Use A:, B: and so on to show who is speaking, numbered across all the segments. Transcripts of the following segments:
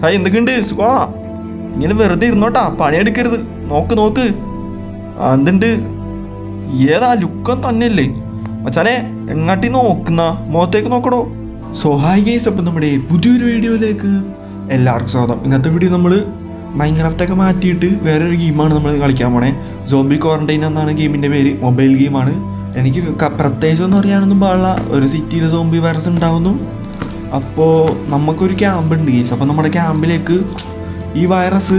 A: Hi, എന്തൊക്കെയുണ്ട്? സുഖമാണോ? ഇങ്ങനെ വെറുതെ ഇരുന്നോട്ടാ, പണിയെടുക്കരുത്. നോക്ക്. എന്തുണ്ട്? ഏതാ ലുക്കം തന്നെയല്ലേ മച്ചാനെ? എങ്ങാട്ടി നോക്കുന്ന മുഖത്തേക്ക് നോക്കടോ. സോ ഹായ് ഗൈസ്, അപ്പം നമ്മുടെ പുതിയൊരു വീഡിയോയിലേക്ക് എല്ലാവർക്കും സ്വാഗതം. ഇന്നത്തെ വീഡിയോ നമ്മൾ മൈൻക്രാഫ്റ്റൊക്കെ മാറ്റിയിട്ട് വേറൊരു ഗെയിമാണ് നമ്മൾ കളിക്കാൻ പോണേ. സോംബി ക്വാറന്റൈൻ എന്നാണ് ഗെയിമിൻ്റെ പേര്. മൊബൈൽ ഗെയിമാണ്. എനിക്ക് പ്രത്യേകിച്ചൊന്നും അറിയാനൊന്നും പാടില്ല. ഒരു സിറ്റിയിൽ സോംബി വൈറസ് ഉണ്ടാവുന്നു. അപ്പോൾ നമുക്കൊരു ക്യാമ്പ് ഉണ്ട് ഗൈസ്. അപ്പോൾ നമ്മുടെ ക്യാമ്പിലേക്ക് ഈ വൈറസ്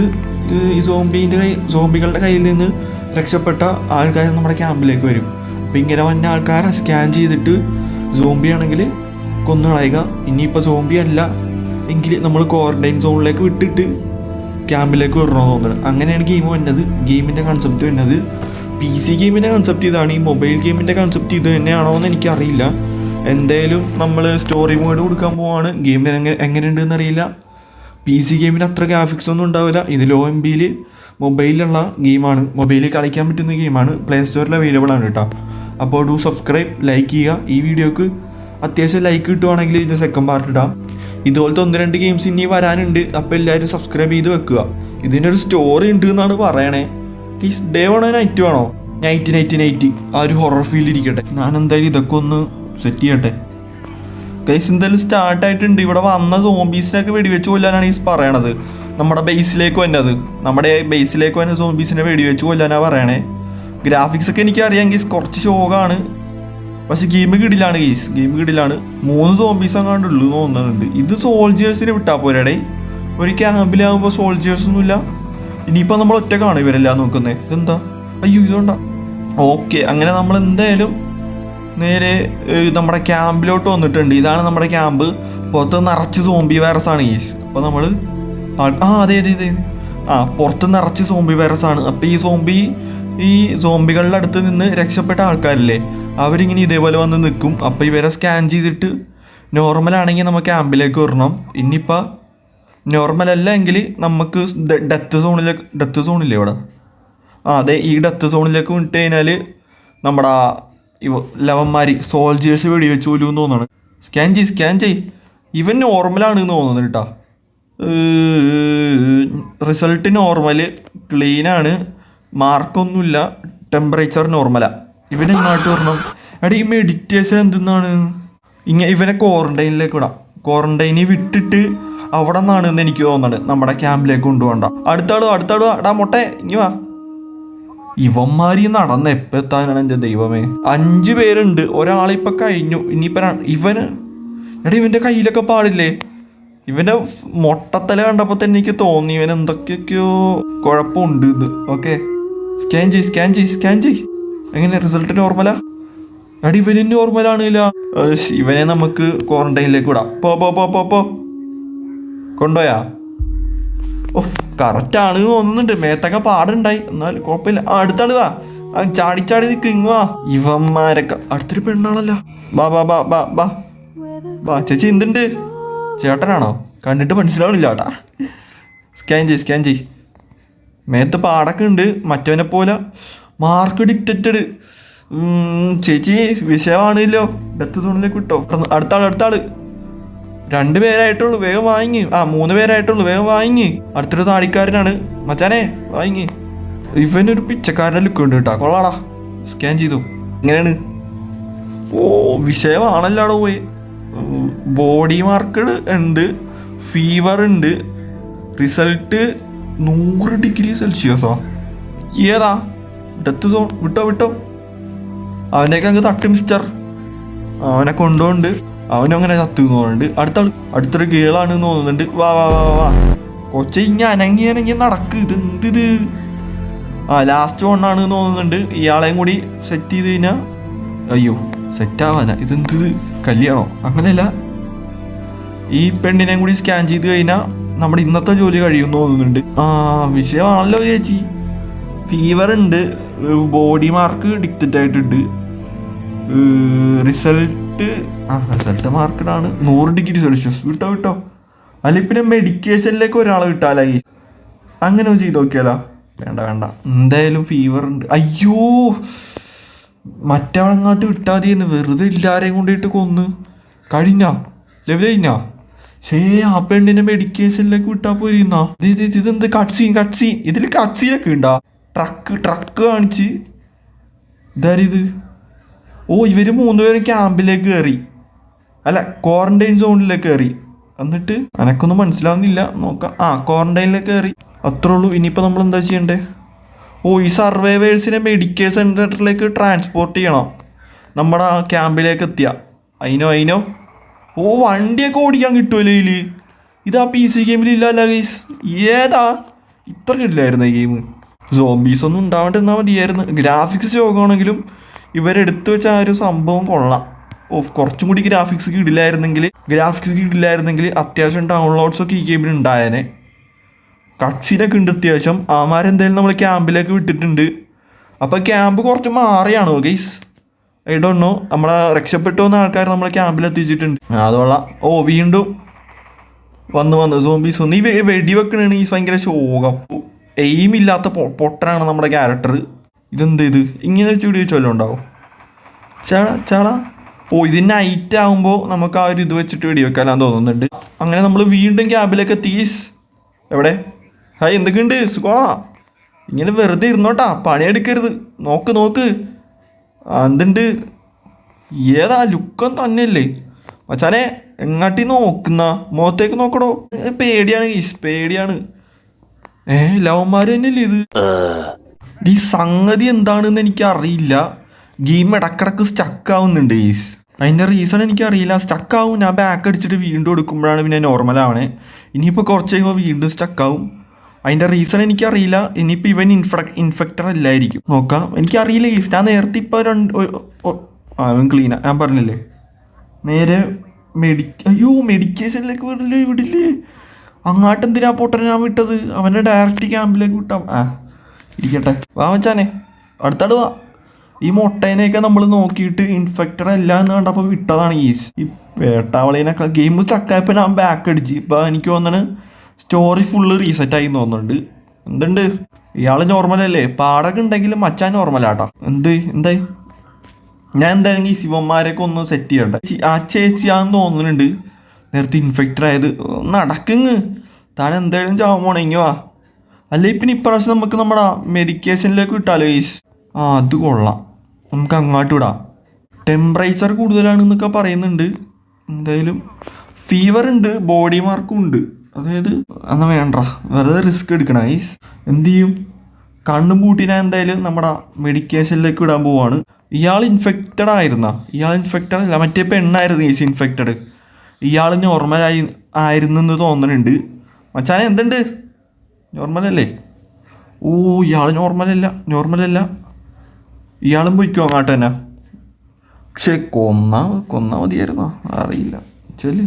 A: ഈ സോംബികളുടെ കയ്യിൽ നിന്ന് രക്ഷപ്പെട്ട ആൾക്കാർ നമ്മുടെ ക്യാമ്പിലേക്ക് വരും. അപ്പോൾ ഇങ്ങനെ വന്ന ആൾക്കാരെ സ്കാൻ ചെയ്തിട്ട് സോംബി ആണെങ്കിൽ കൊന്നുകളയുക. ഇനിയിപ്പോൾ സോംബി അല്ല എങ്കിൽ നമ്മൾ ക്വാറന്റൈൻ സോണിലേക്ക് വിട്ടിട്ട് ക്യാമ്പിലേക്ക് വരണമെന്ന് തോന്നുന്നത്. അങ്ങനെയാണ് ഗെയിം വന്നത്. ഗെയിമിൻ്റെ കൺസെപ്റ്റ് വന്നത് PC ഗെയിമിൻ്റെ കൺസെപ്റ്റ് ഇതാണ്. ഈ മൊബൈൽ ഗെയിമിൻ്റെ കൺസെപ്റ്റ് ഇത് തന്നെയാണോ എന്ന് എനിക്കറിയില്ല. എന്തായാലും നമ്മൾ സ്റ്റോറി മോഡ് കൊടുക്കാൻ പോവാണ്. ഗെയിമിന് എങ്ങനെയുണ്ടെന്ന് അറിയില്ല. PC ഗെയിമിന് അത്ര ഗ്രാഫിക്സ് ഒന്നും ഉണ്ടാവില്ല. ഇത് ലോ MBയിൽ മൊബൈലിലുള്ള ഗെയിമാണ്. മൊബൈലിൽ കളിക്കാൻ പറ്റുന്ന ഗെയിമാണ്. പ്ലേ സ്റ്റോറിൽ അവൈലബിൾ ആണ് കേട്ടോ. അപ്പോൾ ഡു സബ്സ്ക്രൈബ്, ലൈക്ക് ചെയ്യുക. ഈ വീഡിയോക്ക് അത്യാവശ്യം ലൈക്ക് കിട്ടുവാണെങ്കിൽ ഇതിൻ്റെ സെക്കൻഡ് പാർട്ട് ഇടാം. ഇതുപോലത്തെ 1-2 ഗെയിംസ് ഇനി വരാനുണ്ട്. അപ്പോൾ എല്ലാവരും സബ്സ്ക്രൈബ് ചെയ്ത് വെക്കുക. ഇതിൻ്റെ ഒരു സ്റ്റോറി ഉണ്ട് എന്നാണ് പറയണേ. ഡേ വേണോ നൈറ്റ് വേണോ? നൈറ്റ് ആ ഒരു ഹൊറർ ഫീൽ ഇരിക്കട്ടെ. ഞാൻ എന്തായാലും ഇതൊക്കെ ഒന്ന് സെറ്റ് ചെയ്യട്ടെ. ഗൈസ് എന്തായാലും സ്റ്റാർട്ടായിട്ടുണ്ട്. ഇവിടെ വന്ന സോംബീസിനൊക്കെ വെടിവെച്ച് കൊല്ലാനാണ് ഈ പറയണത്. നമ്മുടെ ബേസിലേക്ക് വന്ന സോംബീസിനെ വെടിവെച്ച് കൊല്ലാനാണ് പറയണേ. ഗ്രാഫിക്സ് ഒക്കെ എനിക്ക് അറിയാം ഗീസ്, കുറച്ച് ഷോകാണ്. പക്ഷെ ഗെയിം കിടിലാണ് ഗീസ്, 3 സോംബീസ് അങ്ങാണ്ടുള്ളൂ തോന്നുന്നുണ്ട്. ഇത് സോൾജേഴ്സിന് വിട്ടാൽ പോരടേ. ഒരു ക്യാമ്പിലാകുമ്പോൾ സോൾജേഴ്സൊന്നുമില്ല. ഇനിയിപ്പോൾ നമ്മൾ ഒറ്റക്കാണ് ഇവരെല്ലാം നോക്കുന്നത്. ഇതെന്താ? അയ്യോ ഇതുകൊണ്ടാ. ഓക്കെ, അങ്ങനെ നമ്മൾ എന്തായാലും നേരെ നമ്മുടെ ക്യാമ്പിലോട്ട് വന്നിട്ടുണ്ട്. ഇതാണ് നമ്മുടെ ക്യാമ്പ്. പുറത്ത് നിറച്ച് സോംബി വൈറസാണ് ഗീസ്. അപ്പോൾ നമ്മൾ അതെ പുറത്ത് നിറച്ച് സോംബി വൈറസാണ്. അപ്പോൾ ഈ സോംബികളുടെ അടുത്ത് നിന്ന് രക്ഷപ്പെട്ട ആൾക്കാരില്ലേ, അവരിങ്ങനെ ഇതേപോലെ വന്ന് നിൽക്കും. അപ്പോൾ ഇവരെ സ്കാൻ ചെയ്തിട്ട് നോർമലാണെങ്കിൽ നമുക്ക് ക്യാമ്പിലേക്ക് വരണം. ഇനിയിപ്പോൾ നോർമലല്ല എങ്കിൽ നമുക്ക് ഡെത്ത് സോണില്ലേ ഇവിടെ. അതെ, ഈ ഡെത്ത് സോണിലേക്ക് വിട്ട് കഴിഞ്ഞാൽ നമ്മുടെ ലവന്മാർ സോൾജേഴ്സ് വെടിവെച്ച് കൊല്ലുമെന്ന് തോന്നുന്നു. സ്കാൻ ചെയ്. ഇവൻ നോർമലാണെന്ന് തോന്നുന്നു കേട്ടോ. റിസൾട്ട് നോർമൽ, ക്ലീനാണ്, മാർക്കൊന്നുമില്ല, ടെമ്പറേച്ചർ നോർമലാണ്. ഇവനെങ്ങോട്ട് വരണം? എടാ ഈ മെഡിറ്റേഷൻ എന്തെന്നാണ്? ഇവനെ ക്വാറന്റൈനിലേക്ക് വിടാം. ക്വാറന്റൈനിൽ വിട്ടിട്ട് അവിടെ നിന്നാണെന്ന് എനിക്ക് തോന്നുന്നത്. നമ്മുടെ ക്യാമ്പിലേക്ക് കൊണ്ടുപോകണ്ട. അടുത്താള് എടാ മൊട്ടെ ഇനി വാ. ഇവന്മാരി നടന്ന് എപ്പോൾ എത്താനാണ് എൻ്റെ ദൈവമേ. 5 പേരുണ്ട്. ഒരാളിപ്പോൾ കഴിഞ്ഞു. ഇനിയിപ്പോൾ ഇവൻ്റെ കയ്യിലൊക്കെ പാടില്ലേ? ഇവൻ്റെ മൊട്ടത്തല കണ്ടപ്പോൾ തന്നെ എനിക്ക് തോന്നി ഇവൻ എന്തൊക്കെയൊക്കെയോ കുഴപ്പമുണ്ട് ഇത്. ഓക്കെ, സ്കാൻ ചെയ്. എങ്ങനെ റിസൾട്ട് നോർമലാ? ഇവന് നോർമലാണില്ല. ഇവനെ നമുക്ക് ക്വാറന്റൈനിലേക്ക് വിടാം. പോ കൊണ്ടുപോയാ? ഓഫ്, കറക്റ്റാണ് തോന്നുന്നുണ്ട്. മേത്തൊക്കെ പാടുണ്ടായി, എന്നാൽ കുഴപ്പമില്ല. അടുത്താള് വാ. ചാടി നിൽക്കും. ഇങ്ങ് വാ. ഇവന്മാരൊക്കെ അടുത്തൊരു പെണ്ണാണല്ലോ. വാ ചേച്ചി. എന്തുണ്ട്? ചേട്ടനാണോ? കണ്ടിട്ട് മനസ്സിലാവണില്ല ചേട്ടാ. സ്കാൻ ചെയ്. മേത്ത് പാടൊക്കെ ഉണ്ട്. മറ്റവനെ പോലെ മാർക്ക് ഡിക്റ്റഡ്. ചേച്ചി വിഷയമാണല്ലോ. ഡെത്ത് സോണിലേക്ക് വിട്ടോ. അടുത്താള് 2 പേരായിട്ടുള്ളൂ, വേഗം വാങ്ങി. 3 പേരായിട്ടുള്ളൂ, വേഗം വാങ്ങി. അടുത്തൊരു താടിക്കാരനാണ് മച്ചാനെ, വാങ്ങി. ഇവനൊരു പിച്ചക്കാരൻ്റെ ലുക്ക് ഉണ്ട് കേട്ടോ. കൊള്ളാടാ. സ്കാൻ ചെയ്തു. എങ്ങനെയാണ്? വിഷയമാണല്ലോടെ പോയി. ബോഡി മാർക്ക് ഉണ്ട്, ഫീവർ ഉണ്ട്, റിസൾട്ട് 100 ഡിഗ്രി സെൽഷ്യസോ. ഏതാ ഡെത്ത് സോൺ? വിട്ടോ. അവനെയൊക്കെ അങ്ങ് തട്ടി മിസ്റ്റർ. അവനെ കൊണ്ടുപോണ്ട്. അവനും അങ്ങനെ ചത്തു തോന്നുന്നുണ്ട്. അടുത്തൊരു ഗേളാണെന്ന് തോന്നുന്നുണ്ട്. വാ കൊച്ച ഇങ്ങനെ അനങ്ങി നടക്ക്. ഇതെന്തിത്? ലാസ്റ്റ് വണ്ണാണ് തോന്നുന്നുണ്ട്. ഇയാളെയും കൂടി സെറ്റ് ചെയ്ത് കഴിഞ്ഞാൽ അയ്യോ സെറ്റാവാനാ. ഇതെന്തിത്? കല്യാണോ? അങ്ങനെയല്ല, ഈ പെണ്ണിനെയും കൂടി സ്കാൻ ചെയ്ത് കഴിഞ്ഞാൽ നമ്മുടെ ഇന്നത്തെ ജോലി കഴിയുമെന്ന് തോന്നുന്നുണ്ട്. വിഷയമാണല്ലോ ചേച്ചി. ഫീവർ ഉണ്ട്, ബോഡി മാർക്ക് ഡിക്റ്റഡ് ആയിട്ടുണ്ട്, റിസൾട്ട് മാർക്കഡാണ് 100 ഡിഗ്രി സെൽഷ്യസ്. വിട്ടോ. അല്ലെങ്കിൽ പിന്നെ മെഡിക്കേഷനിലേക്ക് ഒരാളെ വിട്ടാലായി. അങ്ങനെ ചെയ്ത് നോക്കിയാലോ? വേണ്ട. എന്തായാലും ഫീവർ ഉണ്ട്. അയ്യോ, മറ്റവളങ്ങാട്ട് വിട്ടാൽ മതിയെന്ന്. വെറുതെ എല്ലാവരെയും കൊണ്ടിട്ട് കൊന്ന് ലെവൽ കഴിഞ്ഞാ. ശേ ആ പെണ്ണിനെ മെഡിക്കേഷനിലേക്ക് വിട്ടാ പോയിരുന്നാ ഇതെന്ത് കട്സീൻ ഇതിൽ കട്സീനൊക്കെ ഉണ്ടാ ട്രക്ക് കാണിച്ച് ഇതാരിത് ഓ ഇവര് 3 പേരും ക്യാമ്പിലേക്ക് കയറി അല്ല ക്വാറന്റൈൻ സോണിലേക്ക് കയറി എന്നിട്ട് എനക്കൊന്നും മനസ്സിലാവുന്നില്ല നോക്കാം ക്വാറന്റൈനിലേക്ക് കയറി അത്രേ ഉള്ളൂ. ഇനിയിപ്പോൾ നമ്മൾ എന്താ ചെയ്യണ്ടേ? ഓ ഈ സർവൈവേഴ്സിനെ മെഡിക്കൽ സെൻറ്ററിലേക്ക് ട്രാൻസ്പോർട്ട് ചെയ്യണം നമ്മുടെ ആ ക്യാമ്പിലേക്ക് എത്തിയ അതിനോ ഓ വണ്ടിയൊക്കെ ഓടിക്കാൻ കിട്ടുമല്ലോ ഇതിൽ. ഇതാ PC ഗെയിമിലില്ലല്ലോ ഗൈസ്. ഏതാ ഇത്ര കിട്ടില്ലായിരുന്നു ഈ ഗെയിം. സോംബീസ് ഒന്നും ഉണ്ടാവേണ്ടിരുന്നാൽ മതിയായിരുന്നു. ഗ്രാഫിക്സ് ശോകമാണെങ്കിലും ഇവരെടുത്ത് വെച്ച ആ ഒരു സംഭവം കൊള്ളാം. കുറച്ചും കൂടി ഗ്രാഫിക്സ് കിടില്ലായിരുന്നെങ്കിൽ അത്യാവശ്യം ഡൗൺലോഡ്സൊക്കെ ഈ ഗെയിമിൽ ഉണ്ടായേനെ. കട്സിനൊക്കെ ഉണ്ട് അത്യാവശ്യം. ആമാരെന്തായാലും നമ്മൾ ക്യാമ്പിലേക്ക് വിട്ടിട്ടുണ്ട്. അപ്പോൾ ക്യാമ്പ് കുറച്ച് മാറിയാണോ ഗൈസ്? I don't know. നമ്മളെ രക്ഷപ്പെട്ടു വന്ന ആൾക്കാർ നമ്മളെ ക്യാമ്പിൽ എത്തിച്ചിട്ടുണ്ട്. അതോളാം. ഓ വീണ്ടും വന്ന് സോംബീസ് ഒന്ന് ഈ വെടിവെക്കണാണ് ഈ ഭയങ്കര ശോകം. എയിമില്ലാത്ത പൊട്ടനാണ് നമ്മുടെ ക്യാരക്ടർ. ഇതെന്ത് ഇങ്ങനെ വെച്ച് വെടിവെച്ച് വല്ലതും ഉണ്ടാവും? ചള ഇത് നൈറ്റ് ആകുമ്പോൾ നമുക്ക് ആ ഒരു ഇത് വെച്ചിട്ട് വെടിവെക്കാനാന്ന് തോന്നുന്നുണ്ട്. അങ്ങനെ നമ്മൾ വീണ്ടും ക്യാമ്പിലേക്ക് എത്തി. എവിടെ എന്തൊക്കെയുണ്ട് സുഖമാ? ഇങ്ങനെ വെറുതെ ഇരുന്നോട്ടാ, പണിയെടുക്കരുത്. നോക്ക് എന്തുണ്ട്? ഏതാ ലുക്കം തന്നെയല്ലേ മച്ചാനെ? എങ്ങാട്ടി നോക്കുന്ന മുഖത്തേക്ക് നോക്കടോ. പേടിയാണ്. ലവന്മാർ തന്നെയല്ലേ ഇത്? ഈ സംഗതി എന്താണെന്ന് എനിക്കറിയില്ല. ഗെയിം ഇടക്കിടക്ക് സ്റ്റക്കാവുന്നുണ്ട് ഗീസ്. അതിൻ്റെ റീസൺ എനിക്കറിയില്ല. സ്റ്റക്കാവും. ഞാൻ ബാക്ക് അടിച്ചിട്ട് വീണ്ടും എടുക്കുമ്പോഴാണ് പിന്നെ നോർമലാവണേ. ഇനിയിപ്പോൾ കുറച്ച് കഴിയുമ്പോൾ വീണ്ടും സ്റ്റക്കാവും. അതിൻ്റെ റീസൺ എനിക്കറിയില്ല. ഇനിയിപ്പോൾ ഇവൻ ഇൻഫെക്റ്റർ അല്ലായിരിക്കും. നോക്കാം. എനിക്കറിയില്ല ഗീസ്. ഞാൻ നേരത്തെ ഇപ്പോൾ അവൻ ക്ലീനാ ഞാൻ പറഞ്ഞില്ലേ. നേരെ മെഡിക്കേഷനിലേക്ക് വിടില്ലേ? അങ്ങാട്ടെന്തിനാ പൊട്ടനെ ഞാൻ വിട്ടത്? അവനെ ഡയറക്റ്റ് ക്യാമ്പിലേക്ക് വിട്ടാം. ഇരിക്കട്ടെ. വാ മച്ചാനെ അടുത്താട് വാ. ഈ മൊട്ടേനെയൊക്കെ നമ്മൾ നോക്കിയിട്ട് ഇൻഫെക്റ്റഡ് അല്ല എന്ന് കണ്ടപ്പോൾ വിട്ടതാണ് ഈ വേട്ടാവളേനൊക്കെ. ഗെയിം സ്റ്റക്കായപ്പോൾ ഞാൻ ബാക്ക് അടിച്ച്. ഇപ്പോൾ എനിക്ക് തോന്നുന്നു സ്റ്റോറി ഫുള്ള് റീസെറ്റായി തോന്നുന്നുണ്ട്. എന്തുണ്ട് ഇയാൾ നോർമലല്ലേ? പാടൊക്കെ ഉണ്ടെങ്കിലും മച്ചാൻ നോർമലാട്ടോ. എന്തായി? ഞാൻ എന്തായാലും ഈ ശിവന്മാരെയൊക്കെ ഒന്ന് സെറ്റ് ചെയ്യട്ടെ. ആ ചേച്ചിയാന്ന് തോന്നുന്നുണ്ട് നേരത്തെ ഇൻഫെക്റ്റഡ് ആയത്. നടക്കുങ്ങ് താൻ എന്തായാലും ചാവാൻ പോണെങ്കിൽ വാ. അല്ലെ പിന്നെ ഇപ്രാവശ്യം നമുക്ക് നമ്മുടെ മെഡിക്കേഷനിലേക്ക് വിട്ടാലോ ഗൈസ്? അത് കൊള്ളാം. നമുക്ക് അങ്ങോട്ട് വിടാം. ടെമ്പറേച്ചർ കൂടുതലാണെന്നൊക്കെ പറയുന്നുണ്ട്. എന്തായാലും ഫീവർ ഉണ്ട്, ബോഡി മാർക്കും ഉണ്ട്. അതായത് എന്നാൽ വേണ്ട, വെറുതെ റിസ്ക് എടുക്കണം ഗൈസ്. എന്ത് ചെയ്യും? കണ്ണും പൂട്ടി ഞാൻ എന്തായാലും നമ്മുടെ മെഡിക്കേഷനിലേക്ക് വിടാൻ പോവാണ്. ഇയാൾ ഇൻഫെക്റ്റഡ് ആയിരുന്നാ? ഇയാൾ ഇൻഫെക്റ്റഡ് അല്ല, മറ്റേ പെണ്ണായിരുന്നു ഗൈസ് ഇൻഫെക്റ്റഡ്. ഇയാൾ ആയിരുന്നെന്ന് തോന്നുന്നുണ്ട്. മച്ചാനെ എന്തുണ്ട്? നോർമലല്ലേ? ഇയാൾ നോർമലല്ല. ഇയാളും പോയിക്കോ അങ്ങോട്ട് തന്നെ. പക്ഷേ കൊന്നാ മതിയായിരുന്നോ? അറിയില്ല. ചെല്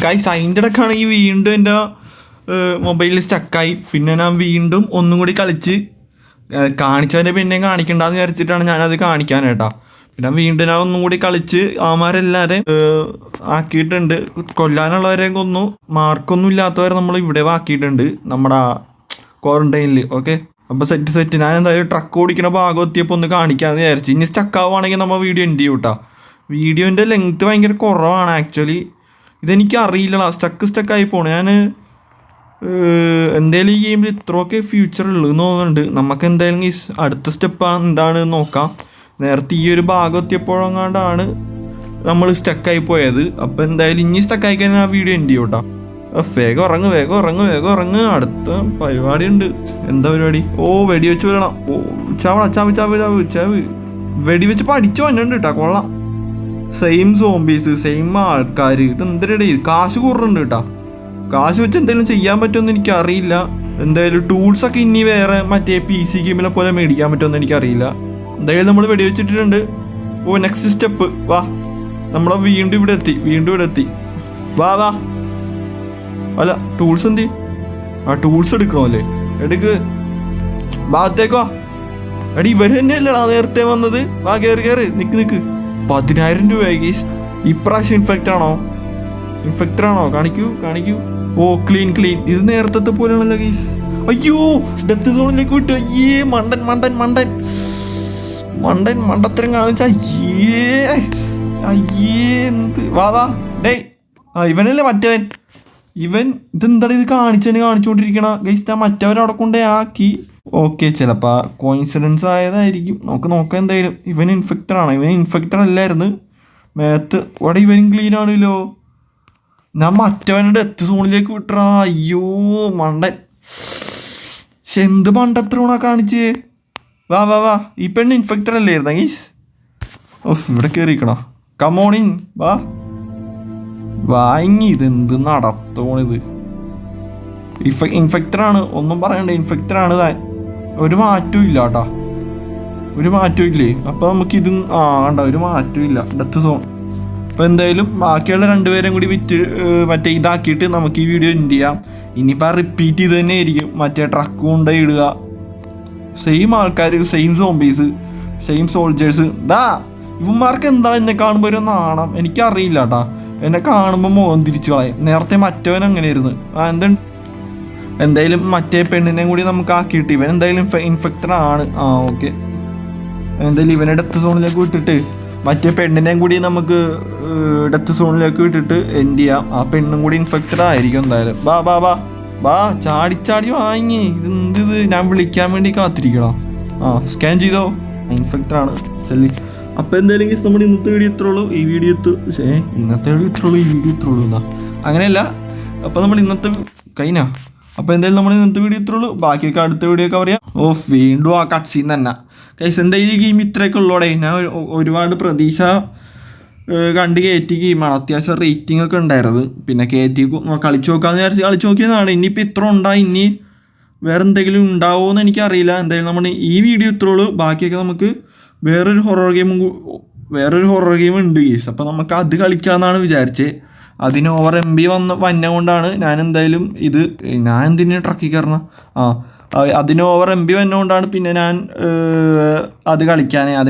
A: ഗൈസ്. അതിൻ്റെ ഇടയ്ക്കാണെങ്കിൽ വീണ്ടും എൻ്റെ മൊബൈലിൽ സ്റ്റക്കായി. പിന്നെ ഞാൻ വീണ്ടും ഒന്നും കൂടി കളിച്ച് കാണിച്ചവൻ്റെ പിന്നെയും കാണിക്കണ്ടെന്ന് വിചാരിച്ചിട്ടാണ് ഞാനത് കാണിക്കാനേട്ടാ. പിന്നെ വീണ്ടും ഞാൻ ഒന്നും കൂടി കളിച്ച് അവന്മാരെല്ലാവരെയും ആക്കിയിട്ടുണ്ട്. കൊല്ലാനുള്ളവരെയും കൊന്നു. മാർക്കൊന്നും ഇല്ലാത്തവരെ നമ്മൾ ഇവിടെ ആക്കിയിട്ടുണ്ട് നമ്മുടെ ക്വാറന്റൈനിൽ. ഓക്കെ, അപ്പോൾ സെറ്റ്. ഞാൻ എന്തായാലും ട്രക്ക് ഓടിക്കുന്ന ഭാഗം എത്തിയപ്പോൾ ഒന്ന് കാണിക്കാമെന്ന് വിചാരിച്ചു. ഇനി സ്റ്റക്കാവുകയാണെങ്കിൽ നമ്മൾ വീഡിയോ എൻഡ് ചെയ്യും കേട്ടോ. വീഡിയോൻ്റെ ലെങ്ത്ത് ഭയങ്കര കുറവാണ് ആക്ച്വലി. ഇതെനിക്ക് അറിയില്ലടാ, സ്റ്റക്കായി പോണു. ഞാൻ എന്തായാലും ഈ ഗെയിമിൽ ഇത്രയൊക്കെ ഫ്യൂച്ചർ ഉള്ളതെന്ന് തോന്നുന്നുണ്ട്. നമുക്ക് എന്തായാലും ഈ അടുത്ത സ്റ്റെപ്പ് എന്താണ് നോക്കാം. നേരത്തെ ഈ ഒരു ഭാഗം എത്തിയപ്പോഴെങ്ങാണ്ടാണ് നമ്മൾ സ്റ്റക്കായി പോയത്. അപ്പോൾ എന്തായാലും ഇനി സ്റ്റക്കായി കഴിഞ്ഞാൽ ആ വീഡിയോ എൻഡ് ചെയ്യും കേട്ടോ. വേഗം ഇറങ്ങ്. അടുത്ത പരിപാടി ഉണ്ട്. എന്താ പരിപാടി? വെടിവെച്ച് വരണം. ചാവ് വെടിവെച്ച് പഠിച്ചു വന്നിട്ടുണ്ട് കേട്ടോ. കൊള്ളാം. സെയിം സോംബീസ്, സെയിം ആൾക്കാർ. ഇത് എന്തിനടേ കാശ് കൂടുന്നുണ്ട് കേട്ടോ. കാശ് വെച്ച് എന്തെങ്കിലും ചെയ്യാൻ പറ്റുമെന്ന് എനിക്കറിയില്ല. എന്തായാലും ടൂൾസൊക്കെ ഇനി വേറെ മറ്റേ PC ഗെയിമിനെ പോലെ മേടിക്കാൻ പറ്റുമെന്ന് എനിക്കറിയില്ല. എന്തായാലും നമ്മൾ വെടിവെച്ചിട്ടുണ്ട്. നെക്സ്റ്റ് സ്റ്റെപ്പ് വാ. നമ്മളെ വീണ്ടും ഇവിടെ എത്തി. വാ. അല്ല ടൂൾസ് എന്തി? ടൂൾസ് എടുക്കണോ അല്ലേ? എടുക്ക്. ഭാഗത്തേക്കോ എടി. ഇവർ തന്നെയല്ലടാ നേരത്തെ വന്നത്. വാ കയറി. നിക്ക്. 10,000 രൂപ ഗീസ്. ഇപ്രാവശ്യം ഇൻഫെക്റ്റഡ് ആണോ? കാണിക്കൂ. ക്ലീൻ. ഇത് നേരത്തെ പോലെയാണല്ലോ ഗീസ്. അയ്യോ, ഡെത്ത് സോണിലേക്ക് വിട്ടു. മണ്ടത്തരം കാണിച്ച. എന്ത്? വാ. ഡേയ് ഇവനല്ലേ മറ്റവൻ? ഇവൻ ഇതെന്താണ് ഇത് കാണിച്ചുകൊണ്ടിരിക്കണ ഗൈസ്. ഞാൻ മറ്റവരവിടെ കൊണ്ടേ ആക്കി. ഓക്കെ, ചിലപ്പോൾ കോയിൻസിഡൻസ് ആയതായിരിക്കും. നോക്കാം എന്തായാലും. ഇവൻ ഇൻഫെക്റ്റഡാണ്. ഇവൻ ഇൻഫെക്റ്റഡ് അല്ലായിരുന്നു മേത്ത്. ഇവിടെ ഇവനും ക്ലീൻ ആണല്ലോ. ഞാൻ മറ്റവൻ്റെ ഡെത്ത് സോണിലേക്ക് വിട്ടറാ. അയ്യോ മണ്ടൻ. പക്ഷെ എന്ത് മണ്ടത്രൂണാ കാണിച്ചേ. വാ ഈ പെണ്ണ് ഇൻഫെക്റ്റഡ് അല്ലായിരുന്ന ഗൈസ്. ഓഫ്, ഇവിടെ കയറിക്കണോ. കമോണിൻ വാങ്ങി. ഇതെന്ത് നടത്തോണിത്. ഇൻഫെക്റ്റഡ് ആണ്, ഒന്നും പറയണ്ട. ഇൻഫെക്റ്റഡ് ആണ് താൻ. ഒരു മാറ്റവും ഇല്ല കേട്ടോ, ഒരു മാറ്റവും ഇല്ലേ. അപ്പോൾ നമുക്കിതും കണ്ട ഒരു മാറ്റവും ഇല്ല ഡെത്ത് സോൺ. അപ്പോൾ എന്തായാലും ബാക്കിയുള്ള രണ്ടുപേരും കൂടി മറ്റേ ഇതാക്കിയിട്ട് നമുക്ക് ഈ വീഡിയോ എൻഡ് ചെയ്യാം. ഇനിയിപ്പോൾ റിപ്പീറ്റ് ചെയ്ത് തന്നെ ആയിരിക്കും. മറ്റേ ട്രക്ക് കൊണ്ടുപോയി ഇടുക. സെയിം ആൾക്കാർ, സെയിം സോംബീസ്, സെയിം സോൾജേഴ്സ്. ഇവന്മാർക്ക് എന്താ എന്നെ കാണുമ്പോൾ ഒരു നാണം. എനിക്കറിയില്ല കേട്ടോ. എന്നെ കാണുമ്പോൾ മുഖം തിരിച്ചു കളയും. നേരത്തെ മറ്റവൻ അങ്ങനെയായിരുന്നു. എന്തായാലും മറ്റേ പെണ്ണിനെ കൂടി നമുക്ക് ആക്കിയിട്ട് ഇവൻ എന്തായാലും ഇൻഫെക്റ്റഡ് ആണ്. ഓക്കെ, എന്തായാലും ഇവനെ ഡെത്ത് സോണിലേക്ക് വിട്ടിട്ട് മറ്റേ പെണ്ണിനെയും കൂടി നമുക്ക് ഡെത്ത് സോണിലേക്ക് വിട്ടിട്ട് എൻഡ് ചെയ്യാം. ആ പെണ്ണും കൂടി ഇൻഫെക്റ്റഡ് ആയിരിക്കും എന്തായാലും. ബാ ചാടി വാങ്ങി. ഇതെന്ത് ഞാൻ വിളിക്കാൻ വേണ്ടി കാത്തിരിക്കണം. സ്കാൻ ചെയ്തോ, ഇൻഫെക്റ്റഡ് ആണ് ചെല്ലി. അപ്പോൾ എന്തായാലും നമ്മുടെ ഇന്നത്തെ വീഡിയോ ഇത്രയുള്ളൂ. ഈ വീഡിയോ ഇത്രയുള്ളൂ എന്നാ അങ്ങനെയല്ല. അപ്പോൾ നമ്മൾ ഇന്നത്തെ കഴിഞ്ഞാ. അപ്പോൾ എന്തായാലും നമ്മൾ ഇന്നത്തെ വീഡിയോ ഇത്രയുള്ളൂ. ബാക്കിയൊക്കെ അടുത്ത വീഡിയോ ഒക്കെ പറയാം. വീണ്ടും ആ കട്ട് സീൻ തന്നെ കൈസ്. എന്തായാലും ഈ ഗെയിം ഇത്രയൊക്കെ ഉള്ളോടെ. ഞാൻ ഒരുപാട് പ്രതീക്ഷ കണ്ട് കയറ്റി ഗെയിമാണ്. അത്യാവശ്യം റേറ്റിംഗ് ഒക്കെ ഉണ്ടായിരുന്നത്. പിന്നെ കയറ്റി കളിച്ചു നോക്കാമെന്ന് വിചാരിച്ച് കളിച്ചു നോക്കിയതാണ്. ഇനിയിപ്പോൾ ഇത്ര ഉണ്ടായി. ഇനി വേറെ എന്തെങ്കിലും ഉണ്ടാവുമോ എന്ന് എനിക്കറിയില്ല. എന്തായാലും നമ്മൾ ഈ വീഡിയോ ഇത്രയുള്ളൂ. ബാക്കിയൊക്കെ നമുക്ക് വേറൊരു ഹൊറർ ഗെയിം ഉണ്ട് ഗെയ്സ്. അപ്പോൾ നമുക്ക് അത് കളിക്കാമെന്നാണ് വിചാരിച്ചത്. അതിന് ഓവർ MB വന്ന കൊണ്ടാണ് ഞാൻ എന്തായാലും ഞാൻ എന്തിനാണ് ട്രക്കിൽ കയറണം. അതിന് ഓവർ MB വന്നുകൊണ്ടാണ് പിന്നെ ഞാൻ അത്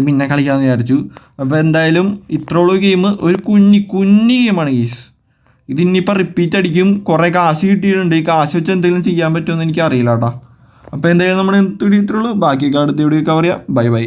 A: പിന്നെ കളിക്കാമെന്ന് വിചാരിച്ചു. അപ്പോൾ എന്തായാലും ഇത്രയുള്ളൂ ഗെയിം. ഒരു കുഞ്ഞി ഗെയിമാണ് ഗെയ്സ്. ഇതിനിപ്പോൾ റിപ്പീറ്റ് അടിക്കും. കുറേ കാശ് കിട്ടിയിട്ടുണ്ട്. ഈ കാശ് വെച്ച് എന്തെങ്കിലും ചെയ്യാൻ പറ്റുമെന്ന് എനിക്ക് അറിയില്ല കേട്ടോ. അപ്പോൾ എന്തായാലും നമ്മുടെ വീഡിയോ ഇത്രയുള്ളൂ. ബാക്കിയൊക്കെ അടുത്ത വീഡിയോ ഒക്കെ പറയാം. ബൈ.